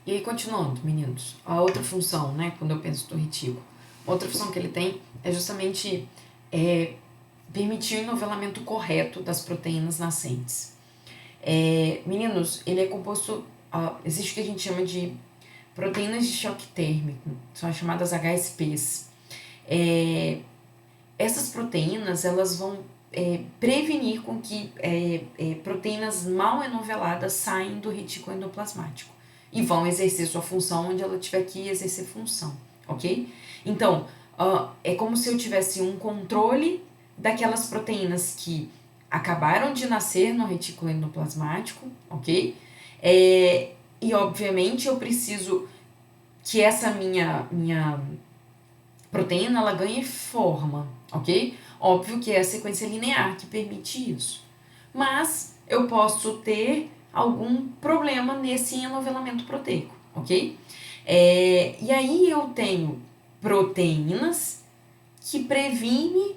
E aí, continuando, meninos, a outra função, né, quando eu penso do retículo, outra função que ele tem é justamente permitir o enovelamento correto das proteínas nascentes. Meninos, ele é composto, existe o que a gente chama de proteínas de choque térmico, são as chamadas HSPs. Essas proteínas, elas vão prevenir com que proteínas mal enoveladas saiam do retículo endoplasmático e vão exercer sua função onde ela tiver que exercer função, ok? Então, é como se eu tivesse um controle daquelas proteínas que acabaram de nascer no retículo endoplasmático, ok? E, obviamente, eu preciso que essa minha proteína, ela ganhe forma, ok? Óbvio que é a sequência linear que permite isso. Mas eu posso ter algum problema nesse enovelamento proteico, ok? E aí eu tenho proteínas que previnem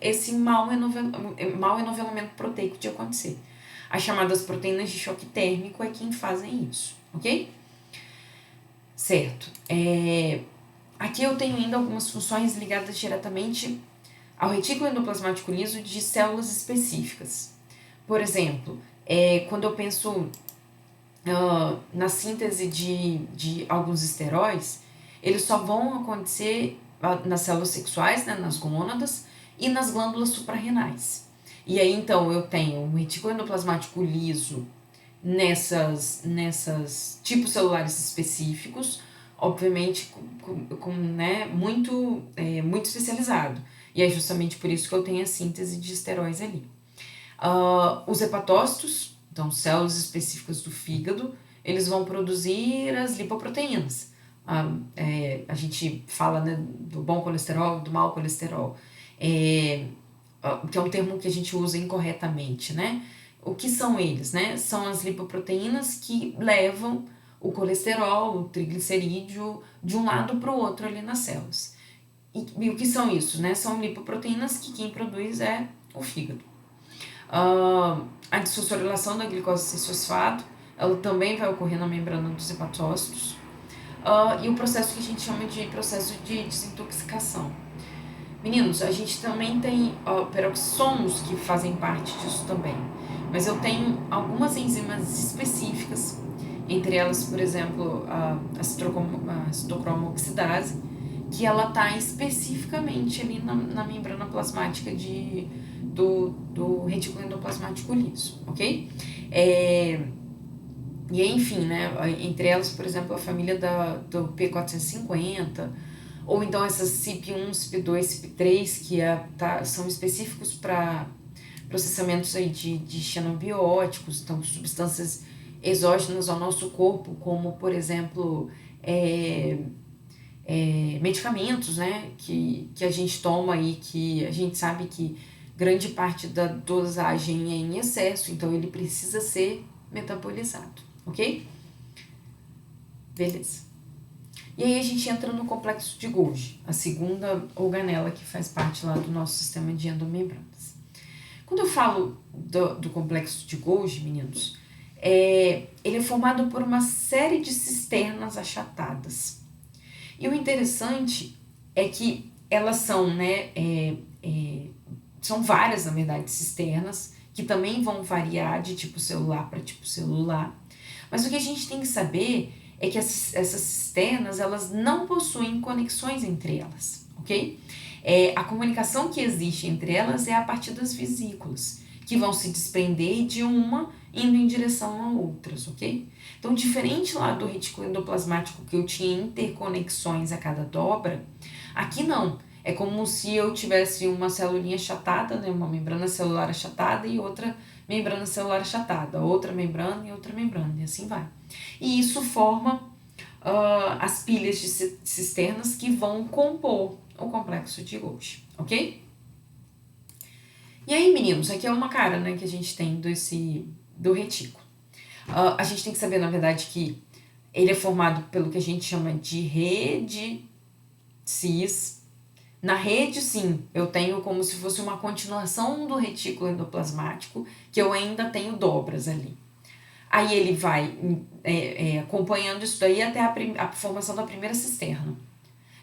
esse mau enovelamento proteico de acontecer. As chamadas proteínas de choque térmico é quem fazem isso, ok? Certo. Aqui eu tenho ainda algumas funções ligadas diretamente ao retículo endoplasmático liso de células específicas. Por exemplo, quando eu penso na síntese de alguns esteróis, eles só vão acontecer nas células sexuais, né, nas gônadas e nas glândulas suprarrenais. E aí, então, eu tenho um retículo endoplasmático liso nessas tipos celulares específicos, obviamente né, muito especializado. E é justamente por isso que eu tenho a síntese de esteróis ali. Os hepatócitos, então células específicas do fígado, eles vão produzir as lipoproteínas. A gente fala, né, do bom colesterol, do mau colesterol, que é um termo que a gente usa incorretamente, né? O que são eles, né? São as lipoproteínas que levam o colesterol, o triglicerídeo, de um lado para o outro ali nas células. E o que são isso, né? São lipoproteínas que quem produz é o fígado. A desfosforilação da glicose 6-fosfato, ela também vai ocorrer na membrana dos hepatócitos. E o processo que a gente chama de processo de desintoxicação. Meninos, a gente também tem peroxissomos que fazem parte disso também. Mas eu tenho algumas enzimas específicas, entre elas, por exemplo, a citocromo oxidase, que ela está especificamente ali na membrana plasmática do retículo endoplasmático liso, ok? E enfim, né, entre elas, por exemplo, a família do P450, ou então essas CYP1, CYP2, CYP3, que são específicos para processamentos aí de xenobióticos, então substâncias exógenas ao nosso corpo, como, por exemplo, medicamentos, né, que a gente toma e que a gente sabe que grande parte da dosagem é em excesso, então ele precisa ser metabolizado, ok? Beleza. E aí a gente entra no complexo de Golgi, a segunda organela que faz parte lá do nosso sistema de endomembranas. Quando eu falo do complexo de Golgi, meninos, ele é formado por uma série de cisternas achatadas. E o interessante é que elas são, né, são várias, na verdade, cisternas, que também vão variar de tipo celular para tipo celular. Mas o que a gente tem que saber é que essas cisternas, elas não possuem conexões entre elas, ok? A comunicação que existe entre elas é a partir das vesículas, que vão se desprender de uma indo em direção a outras, ok? Então, diferente lá do retículo endoplasmático, que eu tinha interconexões a cada dobra, aqui não. É como se eu tivesse uma celulinha achatada, né, uma membrana celular achatada e outra membrana celular achatada, outra membrana e outra membrana, e assim vai. E isso forma as pilhas de cisternas que vão compor o complexo de Golgi, ok? E aí, meninos, aqui é uma cara, né, que a gente tem do retículo. A gente tem que saber, na verdade, que ele é formado pelo que a gente chama de rede cis. Na rede, sim, eu tenho como se fosse uma continuação do retículo endoplasmático, que eu ainda tenho dobras ali. Aí ele vai acompanhando isso daí até a formação da primeira cisterna.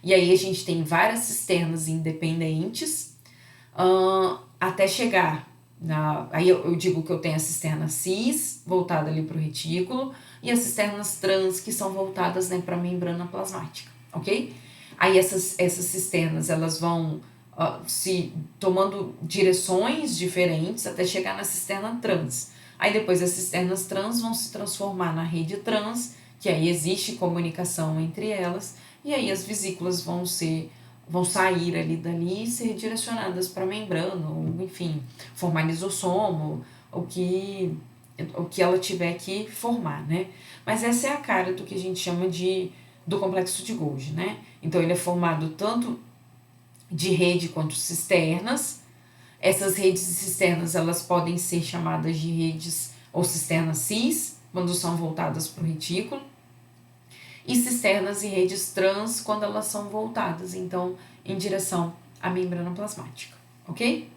E aí a gente tem várias cisternas independentes, até chegar aí eu digo que eu tenho a cisterna cis, voltada ali para o retículo, e as cisternas trans, que são voltadas, né, para a membrana plasmática, ok? Aí essas cisternas, elas vão se tomando direções diferentes até chegar na cisterna trans. Aí depois as cisternas trans vão se transformar na rede trans, que aí existe comunicação entre elas, e aí as vesículas vão sair ali dali e ser direcionadas para a membrana, ou enfim, formar lisossomo, o que ela tiver que formar, né? Mas essa é a cara do que a gente chama do complexo de Golgi, né? Então ele é formado tanto de rede quanto cisternas. Essas redes e cisternas, elas podem ser chamadas de redes ou cisternas cis, quando são voltadas para o retículo, e cisternas e redes trans, quando elas são voltadas, então, em direção à membrana plasmática, ok?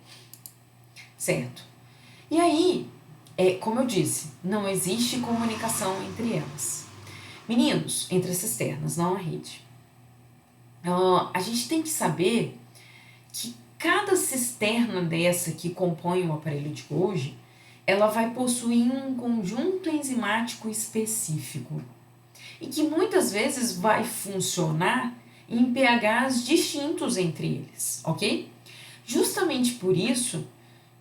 Certo. E aí, como eu disse, não existe comunicação entre elas. Meninos, entre as cisternas, não a rede. A gente tem que saber que cada cisterna dessa que compõe o aparelho de Golgi, ela vai possuir um conjunto enzimático específico e que muitas vezes vai funcionar em pHs distintos entre eles, ok? Justamente por isso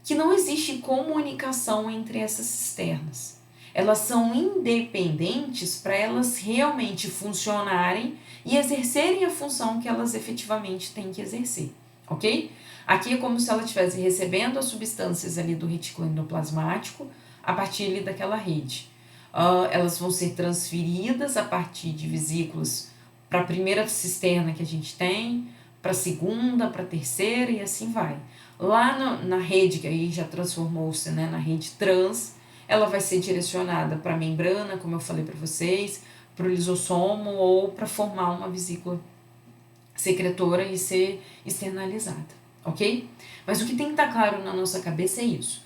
que não existe comunicação entre essas cisternas. Elas são independentes para elas realmente funcionarem e exercerem a função que elas efetivamente têm que exercer, ok? Aqui é como se ela estivesse recebendo as substâncias ali do retículo endoplasmático a partir ali daquela rede. Elas vão ser transferidas a partir de vesículas para a primeira cisterna que a gente tem, para a segunda, para a terceira e assim vai. Lá na rede, que aí já transformou-se, né, na rede trans, ela vai ser direcionada para a membrana, como eu falei para vocês, para o lisossomo ou para formar uma vesícula secretora e ser externalizada, ok? Mas o que tem que estar claro na nossa cabeça é isso.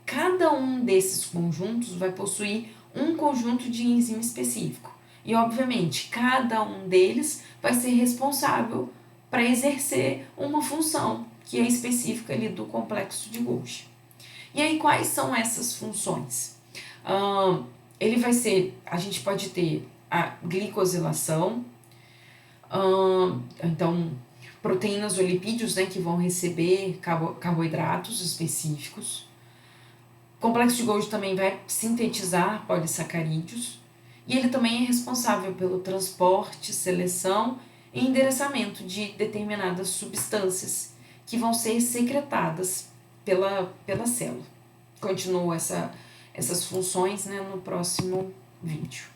Cada um desses conjuntos vai possuir um conjunto de enzima específico. E, obviamente, cada um deles vai ser responsável para exercer uma função que é específica ali do complexo de Golgi. E aí, quais são essas funções? Ele vai ser, a gente pode ter a glicosilação, então, proteínas ou lipídios, né, que vão receber carboidratos específicos. O complexo de Golgi também vai sintetizar polissacarídeos e ele também é responsável pelo transporte, seleção e endereçamento de determinadas substâncias que vão ser secretadas pela célula. Continuo essas funções, né, no próximo vídeo.